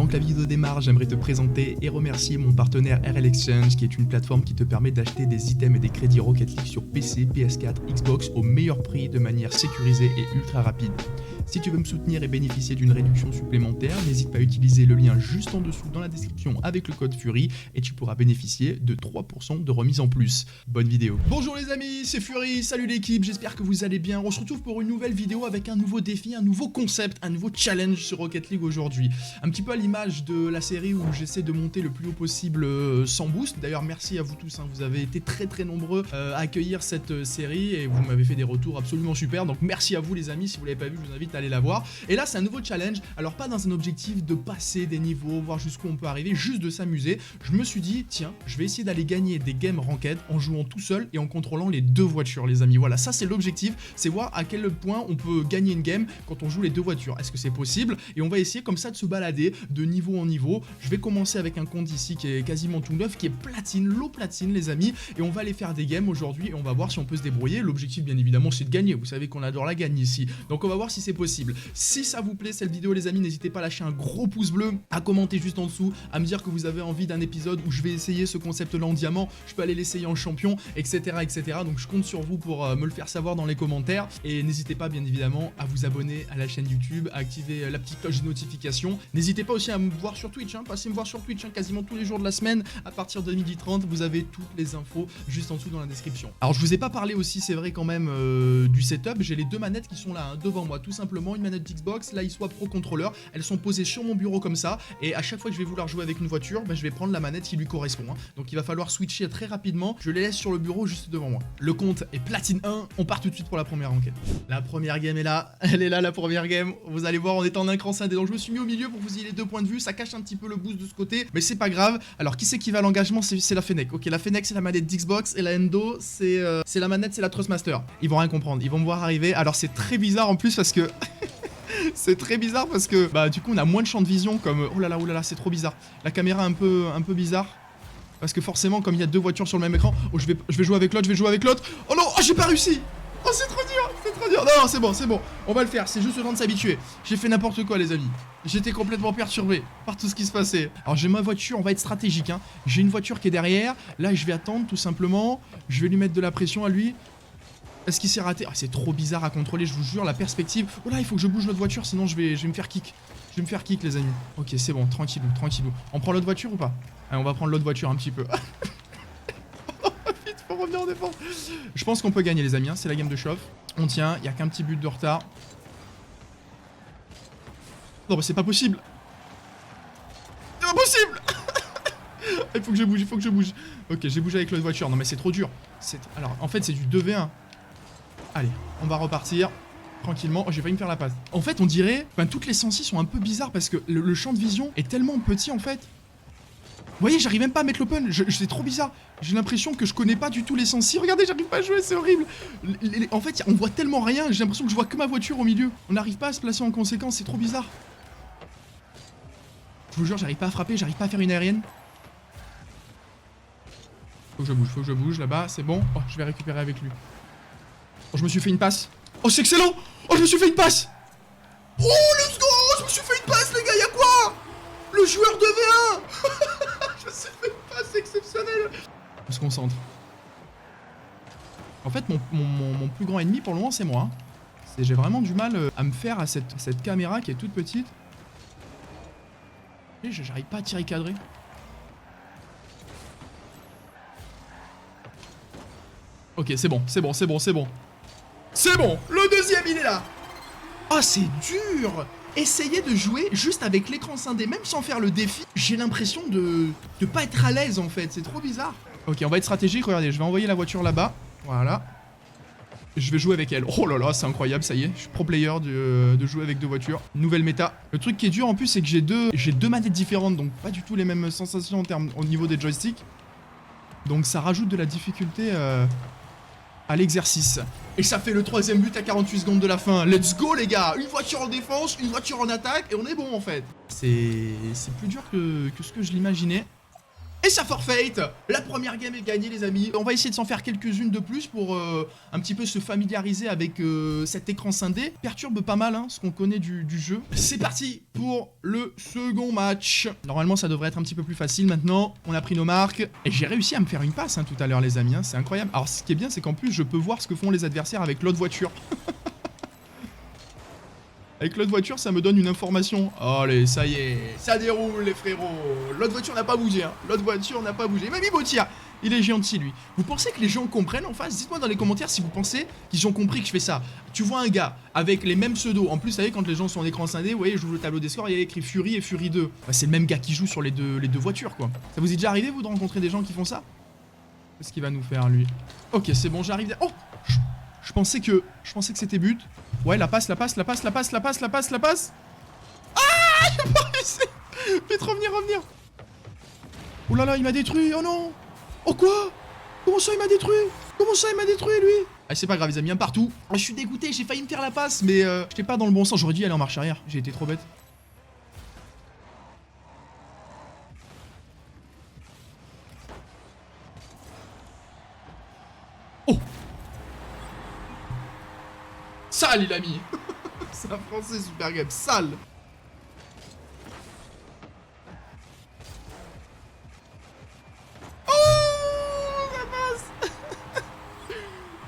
Avant que la vidéo démarre, j'aimerais te présenter et remercier mon partenaire RL Exchange, qui est une plateforme qui te permet d'acheter des items et des crédits Rocket League sur PC, PS4, Xbox au meilleur prix de manière sécurisée et ultra rapide. Si tu veux me soutenir et bénéficier d'une réduction supplémentaire, n'hésite pas à utiliser le lien juste en dessous dans la description avec le code Fury et tu pourras bénéficier de 3% de remise en plus. Bonne vidéo. Bonjour les amis, c'est Fury, salut l'équipe, j'espère que vous allez bien. On se retrouve pour une nouvelle vidéo avec un nouveau défi, un nouveau concept, un nouveau challenge sur Rocket League aujourd'hui. Un petit peu à l'image de la série où j'essaie de monter le plus haut possible sans boost. D'ailleurs merci à vous tous, vous avez été très nombreux à accueillir cette série et vous m'avez fait des retours absolument super. Donc merci à vous les amis, si vous l'avez pas vu je vous invite à aller la voir. Et là c'est un nouveau challenge, alors pas dans un objectif de passer des niveaux, voir jusqu'où on peut arriver, juste de s'amuser. Je me suis dit tiens, je vais essayer d'aller gagner des games ranked en jouant tout seul et en contrôlant les deux voitures les amis. Voilà, ça c'est l'objectif, c'est voir à quel point on peut gagner une game quand on joue les deux voitures. Est-ce que c'est possible? Et on va essayer comme ça de se balader de niveau en niveau. Je vais commencer avec un compte ici qui est quasiment tout neuf, qui est platine, low platine les amis, et on va aller faire des games aujourd'hui et on va voir si on peut se débrouiller. L'objectif bien évidemment c'est de gagner, vous savez qu'on adore la gagne ici, donc on va voir si c'est possible. Si ça vous plaît cette vidéo les amis, n'hésitez pas à lâcher un gros pouce bleu, à commenter juste en dessous, à me dire que vous avez envie d'un épisode où je vais essayer ce concept là en diamant, je peux aller l'essayer en champion, etc. Donc je compte sur vous pour me le faire savoir dans les commentaires, et n'hésitez pas bien évidemment à vous abonner à la chaîne YouTube, à activer la petite cloche de notification. N'hésitez pas aussi à me voir sur Twitch, passez me voir sur Twitch quasiment tous les jours de la semaine à partir de 12h30, vous avez toutes les infos juste en dessous dans la description. Alors je vous ai pas parlé aussi, c'est vrai quand même, du setup. J'ai les deux manettes qui sont là devant moi, tout simplement une manette Xbox, la eSwap Pro Controller, elles sont posées sur mon bureau comme ça, et à chaque fois que je vais vouloir jouer avec une voiture, je vais prendre la manette qui lui correspond, donc il va falloir switcher très rapidement. Je les laisse sur le bureau juste devant moi. Le compte est platine 1, on part tout de suite pour la première enquête. La première game est là, elle est là la première game, vous allez voir on est en écran scindé, donc je me suis mis au milieu pour que vous ayez les deux points de vue, ça cache un petit peu le boost de ce côté, mais c'est pas grave. Alors qui c'est qui va à l'engagement? C'est la Fennec, ok, la Fennec c'est la manette d'Xbox et la Endo c'est la manette, c'est la Trustmaster. Ils vont rien comprendre, ils vont me voir arriver, alors c'est très bizarre en plus parce que... c'est très bizarre parce que bah du coup on a moins de champ de vision comme... Oh là là, c'est trop bizarre. La caméra un peu bizarre. Parce que forcément comme il y a deux voitures sur le même écran, oh je vais jouer avec l'autre, Oh non, oh j'ai pas réussi. Oh c'est trop dur, Non c'est bon, on va le faire, c'est juste le temps de s'habituer. J'ai fait n'importe quoi les amis. J'étais complètement perturbé par tout ce qui se passait. Alors j'ai ma voiture, on va être stratégique J'ai une voiture qui est derrière, là je vais attendre tout simplement. Je vais lui mettre de la pression à lui. Est-ce qu'il s'est raté? C'est trop bizarre à contrôler, je vous jure, la perspective. Oh là, il faut que je bouge l'autre voiture, sinon je vais me faire kick. Je vais me faire kick, les amis. Ok, c'est bon, tranquillou. On prend l'autre voiture ou pas? Allez, on va prendre l'autre voiture un petit peu. Vite, faut revenir en défense. Je pense qu'on peut gagner, les amis, c'est la game de chauffe. On tient, il n'y a qu'un petit but de retard. Non, bah c'est pas possible. C'est pas possible. Il faut que je bouge, Ok, j'ai bougé avec l'autre voiture. Non, mais c'est trop dur. Alors, en fait, c'est du 2v1. Allez, on va repartir tranquillement. Oh, j'ai failli me faire la passe. En fait, on dirait... Enfin, toutes les sensi sont un peu bizarres parce que le champ de vision est tellement petit, en fait. Vous voyez, j'arrive même pas à mettre l'open. C'est trop bizarre. J'ai l'impression que je connais pas du tout les sensi. Regardez, j'arrive pas à jouer, c'est horrible. En fait, on voit tellement rien. J'ai l'impression que je vois que ma voiture au milieu. On n'arrive pas à se placer en conséquence. C'est trop bizarre. Je vous jure, j'arrive pas à frapper. J'arrive pas à faire une aérienne. Faut que je bouge là-bas. C'est bon. Oh, je vais récupérer avec lui. Oh, je me suis fait une passe. Oh, c'est excellent. Oh, je me suis fait une passe. Oh, let's go. Je me suis fait une passe, les gars. Y'a quoi? Le joueur de V1. Je me suis fait une passe exceptionnelle. On se concentre. En fait, mon plus grand ennemi pour le moment, c'est moi. J'ai vraiment du mal à me faire à cette caméra qui est toute petite. Et j'arrive pas à tirer cadré. Ok, c'est bon. C'est bon, le deuxième, il est là. Oh, c'est dur. Essayez de jouer juste avec l'écran scindé, même sans faire le défi. J'ai l'impression de pas être à l'aise, en fait. C'est trop bizarre. Ok, on va être stratégique. Regardez, je vais envoyer la voiture là-bas. Voilà. Je vais jouer avec elle. Oh là là, c'est incroyable, ça y est. Je suis pro player de jouer avec deux voitures. Nouvelle méta. Le truc qui est dur, en plus, c'est que j'ai deux manettes différentes, donc pas du tout les mêmes sensations au niveau des joysticks. Donc ça rajoute de la difficulté... à l'exercice. Et ça fait le troisième but à 48 secondes de la fin. Let's go les gars. Une voiture en défense, une voiture en attaque, et on est bon en fait. C'est plus dur que ce que je l'imaginais. Et ça forfait. La première game est gagnée les amis. On va essayer de s'en faire quelques-unes de plus pour un petit peu se familiariser avec cet écran scindé. Perturbe pas mal hein, ce qu'on connaît du jeu. C'est parti pour le second match. Normalement ça devrait être un petit peu plus facile maintenant. On a pris nos marques. Et j'ai réussi à me faire une passe hein, tout à l'heure les amis. Hein. C'est incroyable. Alors ce qui est bien c'est qu'en plus je peux voir ce que font les adversaires avec l'autre voiture. Avec l'autre voiture, ça me donne une information. Allez, ça y est, ça déroule les frérots. L'autre voiture n'a pas bougé, hein. L'autre voiture n'a pas bougé. Mamie Botia, il est gentil lui. Vous pensez que les gens comprennent en face? Dites-moi dans les commentaires si vous pensez qu'ils ont compris que je fais ça. Tu vois un gars avec les mêmes pseudos. En plus, vous savez, quand les gens sont en écran scindé, vous voyez, j'ouvre le tableau des scores, il y a écrit Fury et Fury 2. Bah, c'est le même gars qui joue sur les deux voitures, quoi. Ça vous est déjà arrivé, vous, de rencontrer des gens qui font ça? Qu'est-ce qu'il va nous faire, lui? Ok, c'est bon, j'arrive. Oh, je pensais que c'était but. Ouais, la passe. Ah, j'ai pas réussi. Vite, revenir. Oh là là, il m'a détruit. Oh non. Oh quoi? Comment ça, il m'a détruit, lui? Ah, c'est pas grave, les amis, un partout. Je suis dégoûté, j'ai failli me faire la passe, mais j'étais pas dans le bon sens. J'aurais dû aller en marche arrière. J'ai été trop bête. Oh. Sale, il a mis. C'est un français super game. Sale. Oh, ça passe.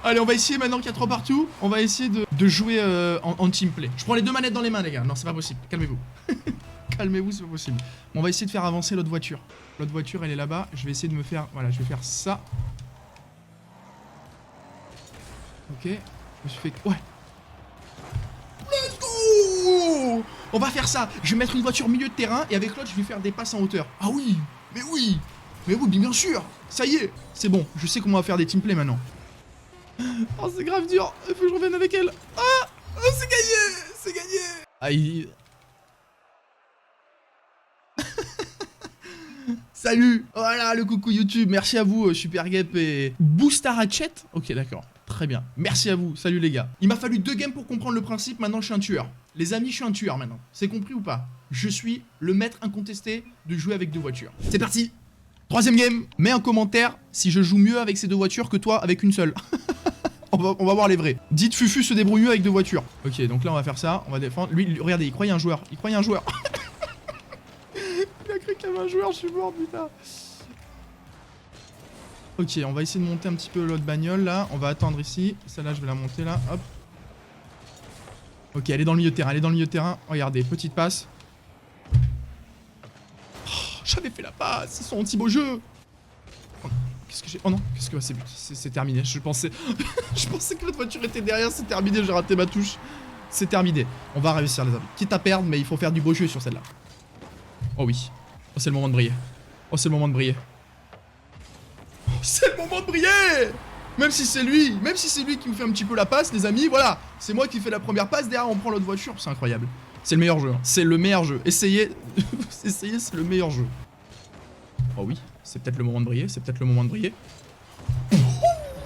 Allez, on va essayer maintenant qu'il y a 3 partout. On va essayer de jouer en teamplay. Je prends les 2 manettes dans les mains, les gars. Non, c'est pas possible. Calmez-vous. Calmez-vous, c'est pas possible. Bon, on va essayer de faire avancer l'autre voiture. L'autre voiture, elle est là-bas. Je vais essayer de me faire... Voilà, je vais faire ça. Ok. Je me suis fait... Ouais. Let's go! On va faire ça. Je vais mettre une voiture au milieu de terrain et avec l'autre, je vais faire des passes en hauteur. Ah oui! Mais oui! Bien sûr! Ça y est! C'est bon, je sais comment on va faire des teamplays maintenant. Oh, c'est grave dur! Il faut que je revienne avec elle. Ah! Oh, c'est gagné! C'est gagné! Aïe! Salut! Voilà le coucou YouTube. Merci à vous, Super Gap et Booster Hatchet. Ok, d'accord. Très bien. Merci à vous. Salut les gars. Il m'a fallu 2 games pour comprendre le principe. Maintenant, je suis un tueur. Les amis, je suis un tueur maintenant. C'est compris ou pas? Je suis le maître incontesté de jouer avec 2 voitures. C'est parti. 3ème game. Mets un commentaire si je joue mieux avec ces 2 voitures que toi avec une seule. on va voir les vrais. Dites Fufu se débrouille mieux avec 2 voitures. Ok, donc là, on va faire ça. On va défendre. Lui, regardez, il croyait un joueur. Il a cru qu'il y avait un joueur. Je suis mort, putain. Ok, on va essayer de monter un petit peu l'autre bagnole là. On va attendre ici. Celle-là, je vais la monter là. Hop. Ok, elle est dans le milieu de terrain. Regardez, petite passe. Oh, j'avais fait la passe. Ils sont anti-beau jeu. Oh, qu'est-ce que j'ai... Oh non, qu'est-ce que c'est but. C'est terminé. Je pensais que l'autre voiture était derrière. C'est terminé. J'ai raté ma touche. C'est terminé. On va réussir, les amis. Quitte à perdre, mais il faut faire du beau jeu sur celle-là. Oh oui. Oh, c'est le moment de briller. C'est le moment de briller. Même si c'est lui qui me fait un petit peu la passe, les amis, voilà. C'est moi qui fais la première passe, derrière on prend l'autre voiture, c'est incroyable. C'est le meilleur jeu, hein. C'est le meilleur jeu. Essayez, c'est le meilleur jeu. Oh oui, c'est peut-être le moment de briller, Oh,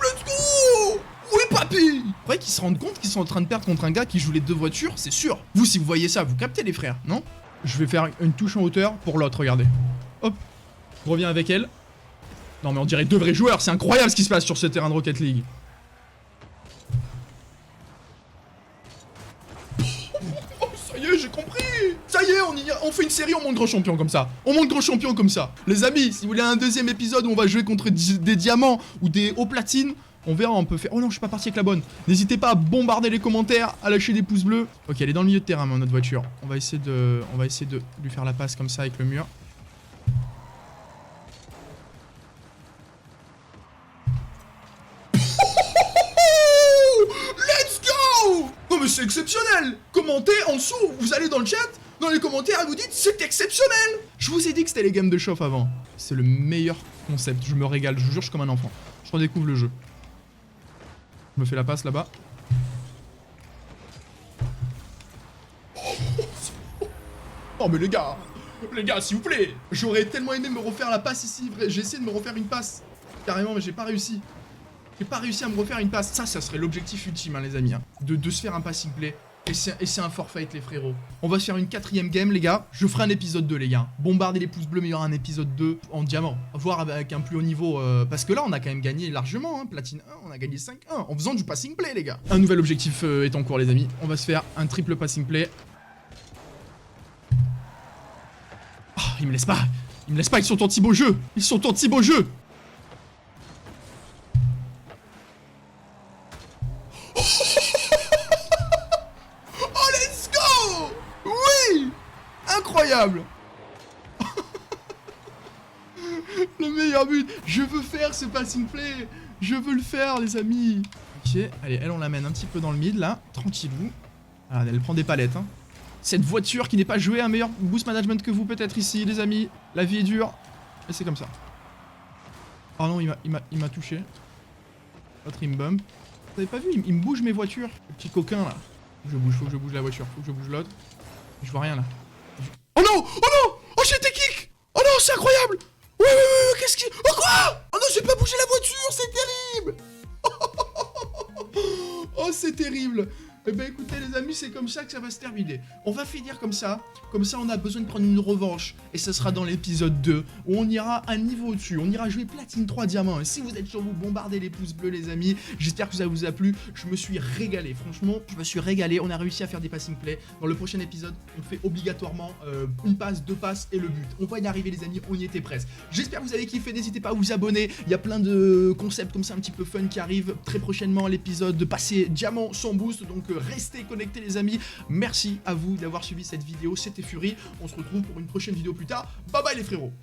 let's go. Oui, papy. Faudrait qu'ils se rendent compte qu'ils sont en train de perdre contre un gars qui joue les 2 voitures, c'est sûr. Vous, si vous voyez ça, vous captez les frères, non? Je vais faire une touche en hauteur pour l'autre, regardez. Hop, je reviens avec elle. Non mais on dirait 2 vrais joueurs, c'est incroyable ce qui se passe sur ce terrain de Rocket League. Oh, ça y est, j'ai compris. Ça y est, on fait une série, on monte grand champion comme ça. Les amis, si vous voulez un 2ème épisode où on va jouer contre des diamants ou des hauts platines, on verra, on peut faire... Oh non, je suis pas parti avec la bonne. N'hésitez pas à bombarder les commentaires, à lâcher des pouces bleus. Ok, elle est dans le milieu de terrain, notre voiture. On va essayer de lui faire la passe comme ça avec le mur. Non mais c'est exceptionnel. Commentez en dessous, vous allez dans le chat, dans les commentaires et vous dites c'est exceptionnel. Je vous ai dit que c'était les games de chauffe avant. C'est le meilleur concept, je me régale, je vous jure je suis comme un enfant. Je redécouvre le jeu. Je me fais la passe là-bas. Oh mais les gars s'il vous plaît. J'aurais tellement aimé me refaire la passe ici, j'ai essayé de me refaire une passe. Carrément mais j'ai pas réussi. J'ai pas réussi à me refaire une passe. Ça serait l'objectif ultime, hein, les amis. Hein. De se faire un passing play. Et c'est un forfait les frérots. On va se faire une 4ème game les gars. Je ferai un épisode 2 les gars. Bombardez les pouces bleus mais il y aura un épisode 2 en diamant. Voire avec un plus haut niveau. Parce que là on a quand même gagné largement. Hein. Platine 1, on a gagné 5-1 en faisant du passing play les gars. Un nouvel objectif est en cours les amis. On va se faire un triple passing play. Oh, il me laisse pas. Ils me laissent pas, ils sont anti-beau jeu. Ils sont anti-beau jeu. Incroyable. Le meilleur but. Je veux faire ce passing play. Je veux le faire les amis. Ok, allez, elle on l'amène un petit peu dans le mid là. Tranquillou. Ah, elle prend des palettes hein. Cette voiture qui n'est pas jouée un meilleur boost management que vous peut-être ici les amis. La vie est dure. Et c'est comme ça. Oh non, il m'a touché. Autre rim bump. Vous avez pas vu, il me bouge mes voitures. Le petit coquin là. Faut que je bouge la voiture. Faut que je bouge l'autre. Je vois rien là. Oh non! Oh non! Oh j'ai été kick! Oh non, c'est incroyable! Ouais, qu'est-ce qui... Oh quoi? Oh non, j'ai pas bougé la voiture, c'est terrible! Oh, c'est terrible! Eh ben écoutez les amis, c'est comme ça que ça va se terminer. On va finir comme ça on a besoin de prendre une revanche. Et ça sera dans l'épisode 2, où on ira un niveau au-dessus. On ira jouer platine 3 diamants. Et si vous êtes sur vous, bombardez les pouces bleus les amis. J'espère que ça vous a plu. Je me suis régalé, franchement, je me suis régalé. On a réussi à faire des passing play. Dans le prochain épisode, on fait obligatoirement une passe, 2 passes et le but. On va y arriver les amis, on y était presque. J'espère que vous avez kiffé, n'hésitez pas à vous abonner. Il y a plein de concepts comme ça un petit peu fun qui arrivent très prochainement. L'épisode de passer diamant sans boost. Donc restez connectés les amis. Merci à vous d'avoir suivi cette vidéo. C'était Fury. On se retrouve pour une prochaine vidéo plus tard. Bye bye les frérots.